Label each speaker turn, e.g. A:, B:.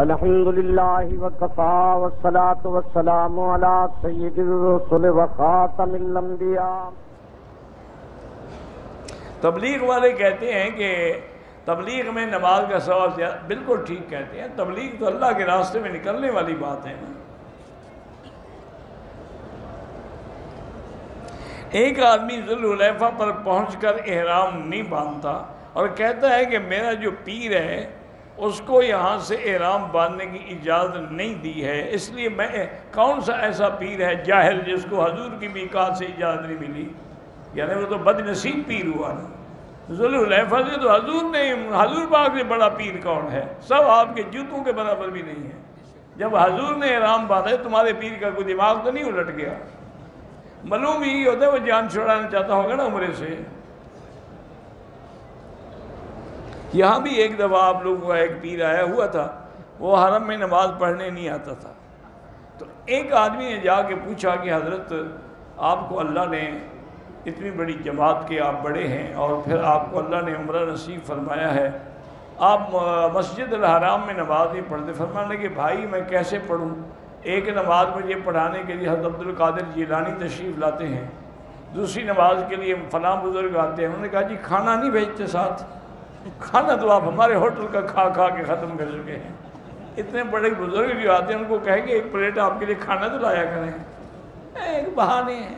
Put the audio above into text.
A: الحمد لله وكفى والصلاة والسلام على سيد الرسل وخاتم الانبیاء۔
B: تبلیغ والے کہتے ہیں کہ تبلیغ میں نماز کا ثواب زیادہ، بالکل ٹھیک کہتے ہیں، تبلیغ تو اللہ کے راستے میں نکلنے والی بات ہے نا۔ ایک آدمی ذوالحلیفہ پر پہنچ کر احرام نہیں باندھتا اور کہتا ہے کہ میرا جو پیر ہے اس کو یہاں سے احرام باندھنے کی اجازت نہیں دی ہے، اس لیے میں کون سا ایسا پیر ہے جاہل جس کو حضور کی میقات سے اجازت نہیں ملی؟ یعنی وہ تو بد نصیب پیر ہوا نا۔ ذوالحلیفہ سے تو حضور پاک سے بڑا پیر کون ہے؟ سب آپ کے جوتوں کے برابر بھی نہیں ہے۔ جب حضور نے احرام باندھا تمہارے پیر کا کوئی دماغ تو نہیں الٹ گیا؟ معلوم ہی ہوتا ہے وہ جان چھڑانا چاہتا ہوگا نا عمرے سے۔ یہاں بھی ایک دفعہ آپ لوگوں کا ایک پیر آیا ہوا تھا، وہ حرم میں نماز پڑھنے نہیں آتا تھا، تو ایک آدمی نے جا کے پوچھا کہ حضرت آپ کو اللہ نے اتنی بڑی جماعت کے آپ بڑے ہیں اور پھر آپ کو اللہ نے عمرہ نصیب فرمایا ہے، آپ مسجد الحرام میں نماز نہیں پڑھتے؟ فرمانے کہ بھائی میں کیسے پڑھوں؟ ایک نماز مجھے پڑھانے کے لیے حضرت عبدالقادر جیلانی تشریف لاتے ہیں، دوسری نماز کے لیے فلاں بزرگ آتے ہیں۔ انہوں نے کہا جی کھانا نہیں بھیجتے ساتھ؟ کھانا تو آپ ہمارے ہوٹل کا کھا کھا کے ختم کر چکے ہیں۔ اتنے بڑے بزرگ جو آتے ہیں ان کو کہیں گے ایک پلیٹ آپ کے لیے کھانا تو لایا کریں، ایک بہانے ہیں۔